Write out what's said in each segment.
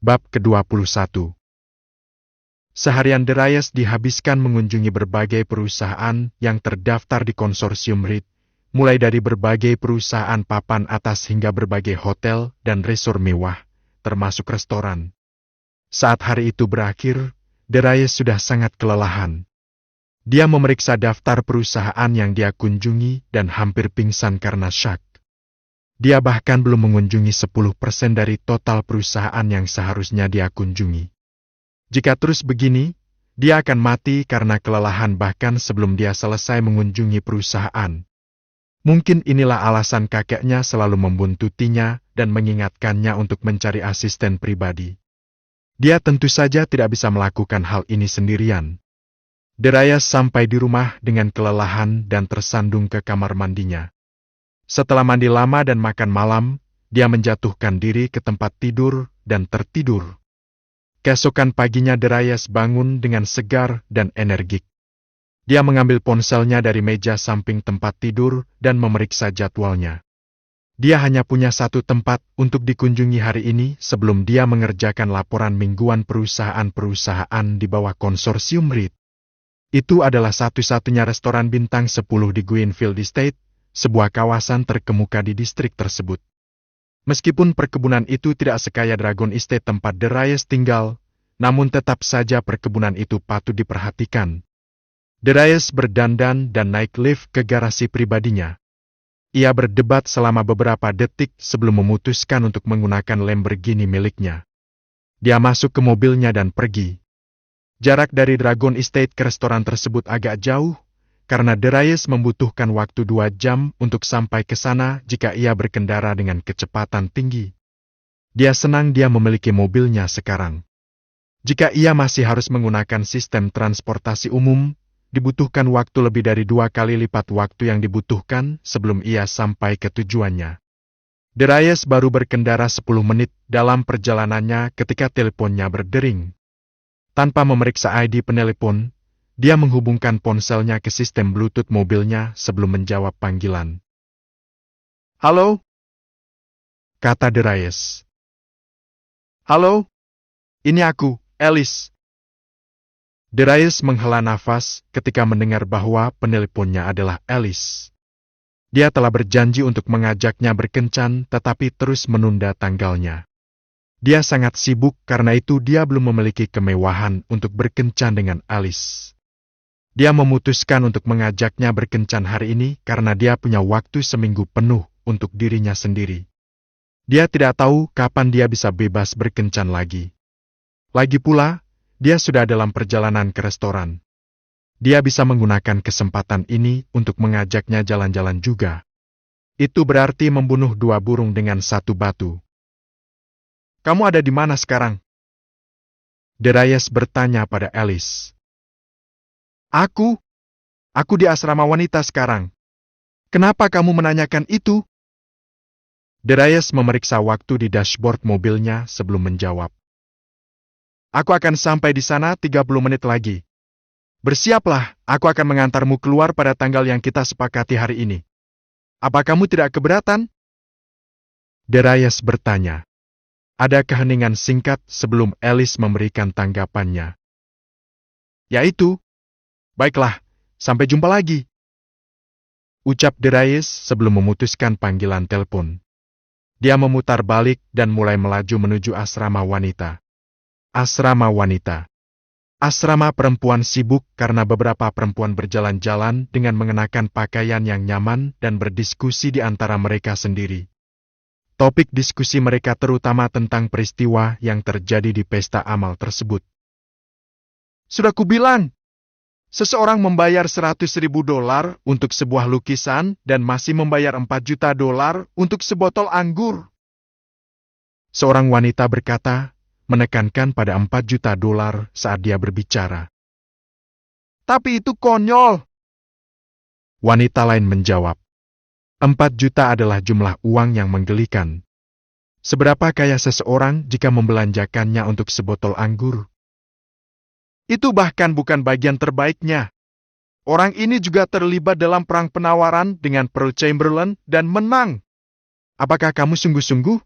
Bab ke-21. Seharian Darius dihabiskan mengunjungi berbagai perusahaan yang terdaftar di konsorsium REIT, mulai dari berbagai perusahaan papan atas hingga berbagai hotel dan resor mewah, termasuk restoran. Saat hari itu berakhir, Darius sudah sangat kelelahan. Dia memeriksa daftar perusahaan yang dia kunjungi dan hampir pingsan karena syak. Dia bahkan belum mengunjungi 10% dari total perusahaan yang seharusnya dia kunjungi. Jika terus begini, dia akan mati karena kelelahan bahkan sebelum dia selesai mengunjungi perusahaan. Mungkin inilah alasan kakeknya selalu membuntutinya dan mengingatkannya untuk mencari asisten pribadi. Dia tentu saja tidak bisa melakukan hal ini sendirian. Darius sampai di rumah dengan kelelahan dan tersandung ke kamar mandinya. Setelah mandi lama dan makan malam, dia menjatuhkan diri ke tempat tidur dan tertidur. Keesokan paginya Darius bangun dengan segar dan energik. Dia mengambil ponselnya dari meja samping tempat tidur dan memeriksa jadwalnya. Dia hanya punya satu tempat untuk dikunjungi hari ini sebelum dia mengerjakan laporan mingguan perusahaan-perusahaan di bawah konsorsium REIT. Itu adalah satu-satunya restoran bintang 10 di Greenfield Estate, sebuah kawasan terkemuka di distrik tersebut. Meskipun perkebunan itu tidak sekaya Dragon Estate tempat Darius tinggal, namun tetap saja perkebunan itu patut diperhatikan. Darius berdandan dan naik lift ke garasi pribadinya. Ia berdebat selama beberapa detik sebelum memutuskan untuk menggunakan Lamborghini miliknya. Dia masuk ke mobilnya dan pergi. Jarak dari Dragon Estate ke restoran tersebut agak jauh, karena Darius membutuhkan waktu 2 jam untuk sampai ke sana jika ia berkendara dengan kecepatan tinggi. Dia senang dia memiliki mobilnya sekarang. Jika ia masih harus menggunakan sistem transportasi umum, dibutuhkan waktu lebih dari 2 kali lipat waktu yang dibutuhkan sebelum ia sampai ke tujuannya. Darius baru berkendara 10 menit dalam perjalanannya ketika teleponnya berdering. Tanpa memeriksa ID penelepon, dia menghubungkan ponselnya ke sistem Bluetooth mobilnya sebelum menjawab panggilan. "Halo?" kata Darius. "Halo? Ini aku, Alice." Darius menghela nafas ketika mendengar bahwa peneleponnya adalah Alice. Dia telah berjanji untuk mengajaknya berkencan tetapi terus menunda tanggalnya. Dia sangat sibuk karena itu dia belum memiliki kemewahan untuk berkencan dengan Alice. Dia memutuskan untuk mengajaknya berkencan hari ini karena dia punya waktu seminggu penuh untuk dirinya sendiri. Dia tidak tahu kapan dia bisa bebas berkencan lagi. Lagi pula, dia sudah dalam perjalanan ke restoran. Dia bisa menggunakan kesempatan ini untuk mengajaknya jalan-jalan juga. Itu berarti membunuh 2 burung dengan 1 batu. "Kamu ada di mana sekarang?" Darius bertanya pada Alice. Aku di asrama wanita sekarang. Kenapa kamu menanyakan itu?" Darius memeriksa waktu di dashboard mobilnya sebelum menjawab. "Aku akan sampai di sana 30 menit lagi. Bersiaplah, aku akan mengantarmu keluar pada tanggal yang kita sepakati hari ini. Apa kamu tidak keberatan?" Darius bertanya. Ada keheningan singkat sebelum Alice memberikan tanggapannya. "Yaitu, baiklah, sampai jumpa lagi," ucap Darius sebelum memutuskan panggilan telepon. Dia memutar balik dan mulai melaju menuju asrama wanita. Asrama wanita. Asrama perempuan sibuk karena beberapa perempuan berjalan-jalan dengan mengenakan pakaian yang nyaman dan berdiskusi di antara mereka sendiri. Topik diskusi mereka terutama tentang peristiwa yang terjadi di pesta amal tersebut. "Sudah kubilang, seseorang membayar $100.000 untuk sebuah lukisan dan masih membayar $4 juta untuk sebotol anggur," seorang wanita berkata, menekankan pada $4 juta saat dia berbicara. "Tapi itu konyol," wanita lain menjawab. 4 juta adalah jumlah uang yang menggelikan. Seberapa kaya seseorang jika membelanjakannya untuk sebotol anggur? "Itu bahkan bukan bagian terbaiknya. Orang ini juga terlibat dalam perang penawaran dengan Pearl Chamberlain dan menang. Apakah kamu sungguh-sungguh?"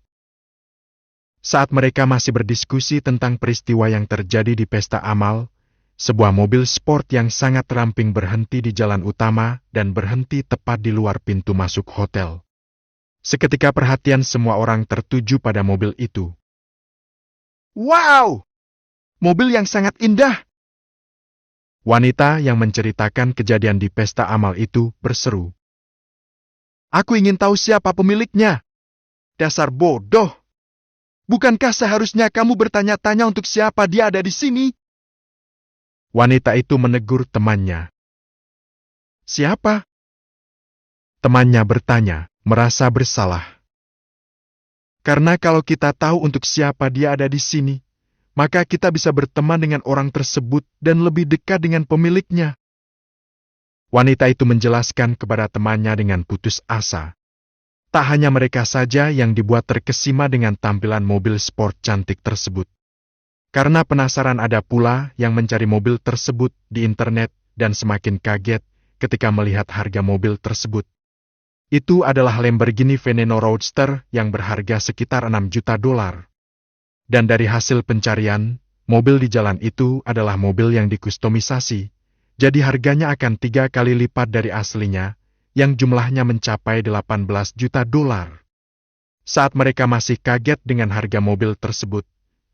Saat mereka masih berdiskusi tentang peristiwa yang terjadi di pesta amal, sebuah mobil sport yang sangat ramping berhenti di jalan utama dan berhenti tepat di luar pintu masuk hotel. Seketika perhatian semua orang tertuju pada mobil itu. Wow! Mobil yang sangat indah! Wanita yang menceritakan kejadian di pesta amal itu berseru. Aku ingin tahu siapa pemiliknya. Dasar bodoh! Bukankah seharusnya kamu bertanya-tanya untuk siapa dia ada di sini? Wanita itu menegur temannya. Siapa? Temannya bertanya, merasa bersalah. Karena kalau kita tahu untuk siapa dia ada di sini, maka kita bisa berteman dengan orang tersebut dan lebih dekat dengan pemiliknya. Wanita itu menjelaskan kepada temannya dengan putus asa. Tak hanya mereka saja yang dibuat terkesima dengan tampilan mobil sport cantik tersebut. Karena penasaran ada pula yang mencari mobil tersebut di internet dan semakin kaget ketika melihat harga mobil tersebut. Itu adalah Lamborghini Veneno Roadster yang berharga sekitar 6 juta dolar. Dan dari hasil pencarian, mobil di jalan itu adalah mobil yang dikustomisasi, jadi harganya akan 3 kali lipat dari aslinya, yang jumlahnya mencapai 18 juta dolar. Saat mereka masih kaget dengan harga mobil tersebut,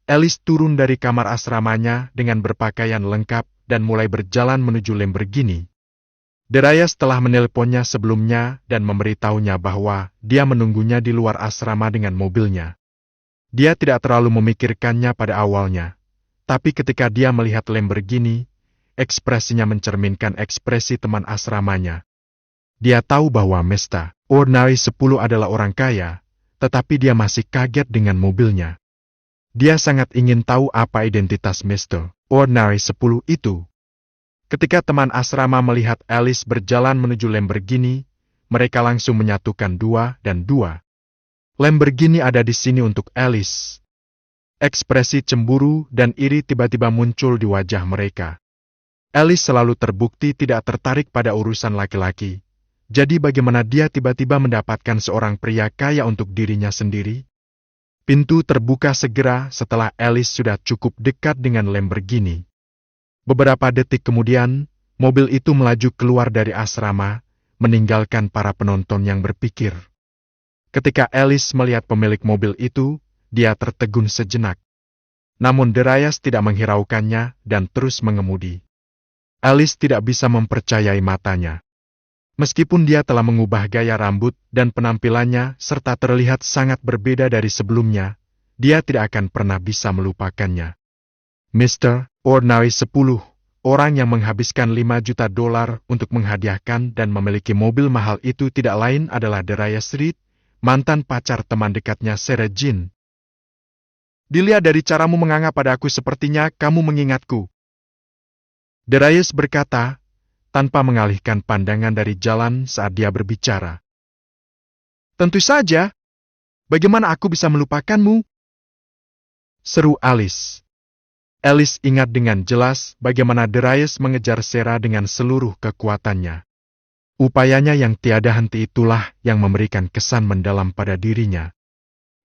Alice turun dari kamar asramanya dengan berpakaian lengkap dan mulai berjalan menuju Lamborghini. Darius telah menelponnya sebelumnya dan memberitahunya bahwa dia menunggunya di luar asrama dengan mobilnya. Dia tidak terlalu memikirkannya pada awalnya, tapi ketika dia melihat Lamborghini, ekspresinya mencerminkan ekspresi teman asramanya. Dia tahu bahwa Mr. Ordinary 10 adalah orang kaya, tetapi dia masih kaget dengan mobilnya. Dia sangat ingin tahu apa identitas Mr. Ordinary 10 itu. Ketika teman asrama melihat Alice berjalan menuju Lamborghini, mereka langsung menyatukan 2 dan 2. Lamborghini ada di sini untuk Alice. Ekspresi cemburu dan iri tiba-tiba muncul di wajah mereka. Alice selalu terbukti tidak tertarik pada urusan laki-laki. Jadi bagaimana dia tiba-tiba mendapatkan seorang pria kaya untuk dirinya sendiri? Pintu terbuka segera setelah Alice sudah cukup dekat dengan Lamborghini. Beberapa detik kemudian, mobil itu melaju keluar dari asrama, meninggalkan para penonton yang berpikir. Ketika Alice melihat pemilik mobil itu, dia tertegun sejenak. Namun Darius tidak menghiraukannya dan terus mengemudi. Alice tidak bisa mempercayai matanya. Meskipun dia telah mengubah gaya rambut dan penampilannya serta terlihat sangat berbeda dari sebelumnya, dia tidak akan pernah bisa melupakannya. Mr. Ordinary 10, orang yang menghabiskan 5 juta dolar untuk menghadiahkan dan memiliki mobil mahal itu tidak lain adalah Darius Reed, mantan pacar teman dekatnya Sarah Jean. Dilihat dari caramu menganggap padaku sepertinya kamu mengingatku. Darius berkata, tanpa mengalihkan pandangan dari jalan saat dia berbicara. Tentu saja. Bagaimana aku bisa melupakanmu? Seru Alice. Alice ingat dengan jelas bagaimana Darius mengejar Sarah dengan seluruh kekuatannya. Upayanya yang tiada henti itulah yang memberikan kesan mendalam pada dirinya.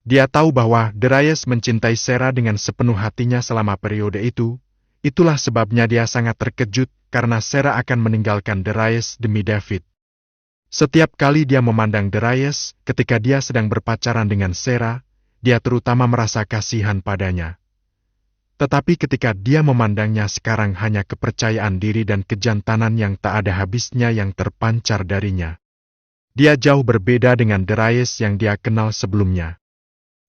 Dia tahu bahwa Darius mencintai Sarah dengan sepenuh hatinya selama periode itu. Itulah sebabnya dia sangat terkejut karena Sarah akan meninggalkan Darius demi David. Setiap kali dia memandang Darius ketika dia sedang berpacaran dengan Sarah, dia terutama merasa kasihan padanya. Tetapi ketika dia memandangnya sekarang hanya kepercayaan diri dan kejantanan yang tak ada habisnya yang terpancar darinya. Dia jauh berbeda dengan Darius yang dia kenal sebelumnya.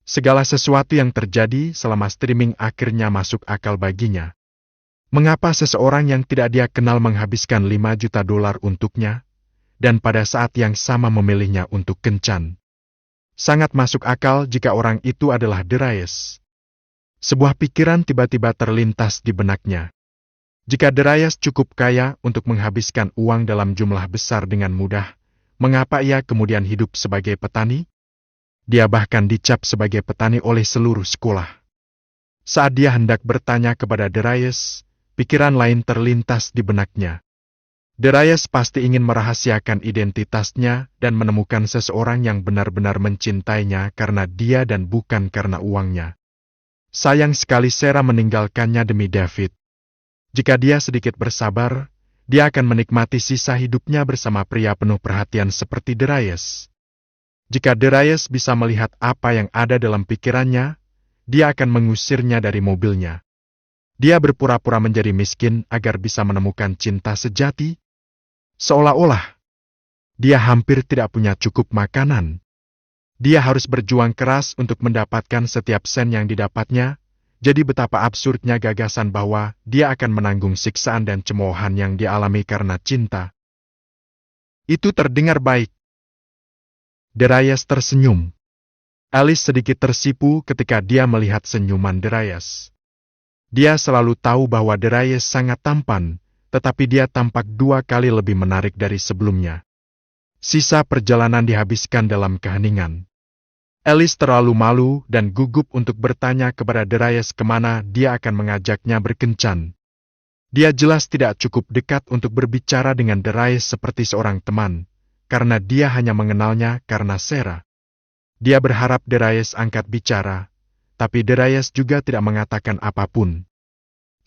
Segala sesuatu yang terjadi selama streaming akhirnya masuk akal baginya. Mengapa seseorang yang tidak dia kenal menghabiskan 5 juta dolar untuknya, dan pada saat yang sama memilihnya untuk kencan? Sangat masuk akal jika orang itu adalah Darius. Sebuah pikiran tiba-tiba terlintas di benaknya. Jika Darius cukup kaya untuk menghabiskan uang dalam jumlah besar dengan mudah, mengapa ia kemudian hidup sebagai petani? Dia bahkan dicap sebagai petani oleh seluruh sekolah. Saat dia hendak bertanya kepada Darius, pikiran lain terlintas di benaknya. Darius pasti ingin merahasiakan identitasnya dan menemukan seseorang yang benar-benar mencintainya karena dia dan bukan karena uangnya. Sayang sekali Sarah meninggalkannya demi David. Jika dia sedikit bersabar, dia akan menikmati sisa hidupnya bersama pria penuh perhatian seperti Darius. Jika Darius bisa melihat apa yang ada dalam pikirannya, dia akan mengusirnya dari mobilnya. Dia berpura-pura menjadi miskin agar bisa menemukan cinta sejati. Seolah-olah dia hampir tidak punya cukup makanan. Dia harus berjuang keras untuk mendapatkan setiap sen yang didapatnya. Jadi betapa absurdnya gagasan bahwa dia akan menanggung siksaan dan cemoohan yang dialami karena cinta. Itu terdengar baik. Darius tersenyum. Alice sedikit tersipu ketika dia melihat senyuman Darius. Dia selalu tahu bahwa Darius sangat tampan, tetapi dia tampak 2 kali lebih menarik dari sebelumnya. Sisa perjalanan dihabiskan dalam keheningan. Alice terlalu malu dan gugup untuk bertanya kepada Darius kemana dia akan mengajaknya berkencan. Dia jelas tidak cukup dekat untuk berbicara dengan Darius seperti seorang teman, karena dia hanya mengenalnya karena Sarah. Dia berharap Darius angkat bicara, tapi Darius juga tidak mengatakan apapun.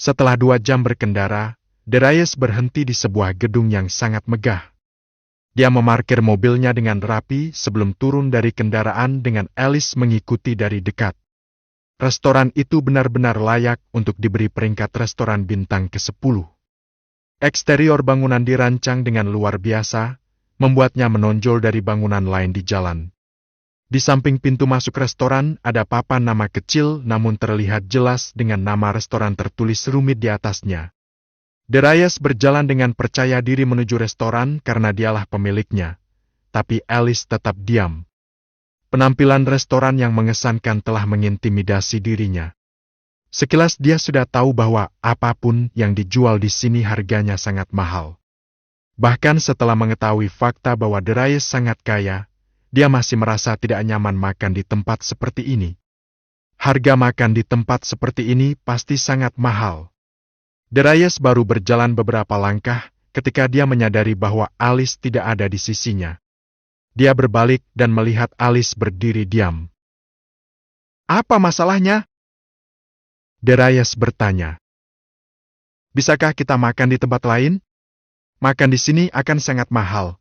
Setelah 2 jam berkendara, Darius berhenti di sebuah gedung yang sangat megah. Dia memarkir mobilnya dengan rapi sebelum turun dari kendaraan dengan Alice mengikuti dari dekat. Restoran itu benar-benar layak untuk diberi peringkat restoran bintang ke-10. Eksterior bangunan dirancang dengan luar biasa, membuatnya menonjol dari bangunan lain di jalan. Di samping pintu masuk restoran ada papan nama kecil namun terlihat jelas dengan nama restoran tertulis rumit di atasnya. Darius berjalan dengan percaya diri menuju restoran karena dialah pemiliknya, tapi Alice tetap diam. Penampilan restoran yang mengesankan telah mengintimidasi dirinya. Sekilas dia sudah tahu bahwa apapun yang dijual di sini harganya sangat mahal. Bahkan setelah mengetahui fakta bahwa Darius sangat kaya, dia masih merasa tidak nyaman makan di tempat seperti ini. Harga makan di tempat seperti ini pasti sangat mahal. Darius baru berjalan beberapa langkah ketika dia menyadari bahwa Alice tidak ada di sisinya. Dia berbalik dan melihat Alice berdiri diam. "Apa masalahnya?" Darius bertanya. "Bisakah kita makan di tempat lain? Makan di sini akan sangat mahal."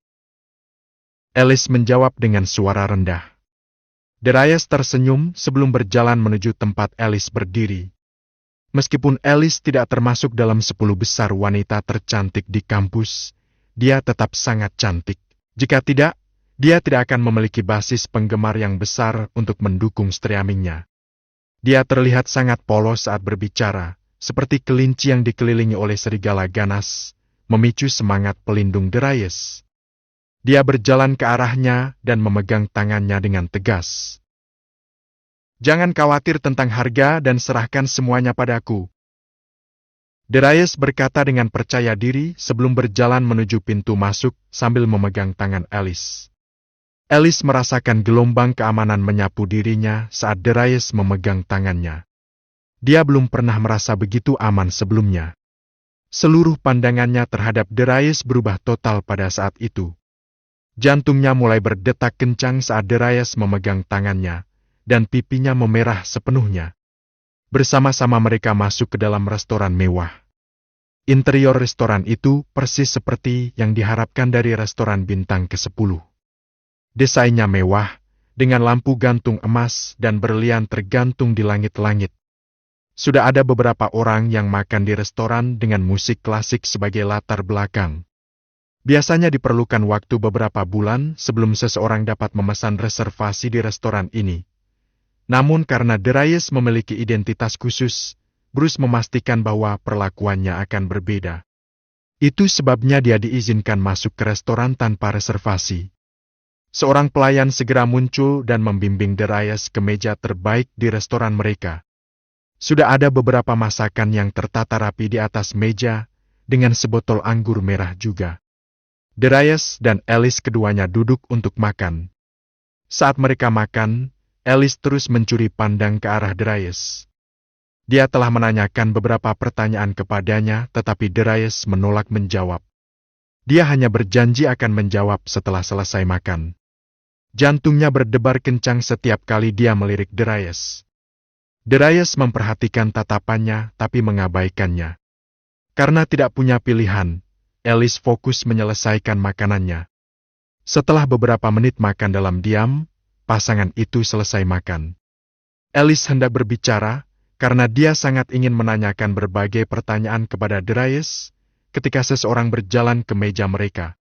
Alice menjawab dengan suara rendah. Darius tersenyum sebelum berjalan menuju tempat Alice berdiri. Meskipun Alice tidak termasuk dalam 10 besar wanita tercantik di kampus, dia tetap sangat cantik. Jika tidak, dia tidak akan memiliki basis penggemar yang besar untuk mendukung streamingnya. Dia terlihat sangat polos saat berbicara, seperti kelinci yang dikelilingi oleh serigala ganas, memicu semangat pelindung Darius. Dia berjalan ke arahnya dan memegang tangannya dengan tegas. "Jangan khawatir tentang harga dan serahkan semuanya padaku." Darius berkata dengan percaya diri sebelum berjalan menuju pintu masuk sambil memegang tangan Alice. Alice merasakan gelombang keamanan menyapu dirinya saat Darius memegang tangannya. Dia belum pernah merasa begitu aman sebelumnya. Seluruh pandangannya terhadap Darius berubah total pada saat itu. Jantungnya mulai berdetak kencang saat Darius memegang tangannya, dan pipinya memerah sepenuhnya. Bersama-sama mereka masuk ke dalam restoran mewah. Interior restoran itu persis seperti yang diharapkan dari restoran bintang ke-10. Desainnya mewah, dengan lampu gantung emas dan berlian tergantung di langit-langit. Sudah ada beberapa orang yang makan di restoran dengan musik klasik sebagai latar belakang. Biasanya diperlukan waktu beberapa bulan sebelum seseorang dapat memesan reservasi di restoran ini. Namun karena Darius memiliki identitas khusus, Bruce memastikan bahwa perlakuannya akan berbeda. Itu sebabnya dia diizinkan masuk ke restoran tanpa reservasi. Seorang pelayan segera muncul dan membimbing Darius ke meja terbaik di restoran mereka. Sudah ada beberapa masakan yang tertata rapi di atas meja, dengan sebotol anggur merah juga. Darius dan Alice keduanya duduk untuk makan. Saat mereka makan, Alice terus mencuri pandang ke arah Darius. Dia telah menanyakan beberapa pertanyaan kepadanya, tetapi Darius menolak menjawab. Dia hanya berjanji akan menjawab setelah selesai makan. Jantungnya berdebar kencang setiap kali dia melirik Darius. Darius memperhatikan tatapannya tapi mengabaikannya. Karena tidak punya pilihan, Alice fokus menyelesaikan makanannya. Setelah beberapa menit makan dalam diam, pasangan itu selesai makan. Alice hendak berbicara, karena dia sangat ingin menanyakan berbagai pertanyaan kepada Darius, ketika seseorang berjalan ke meja mereka.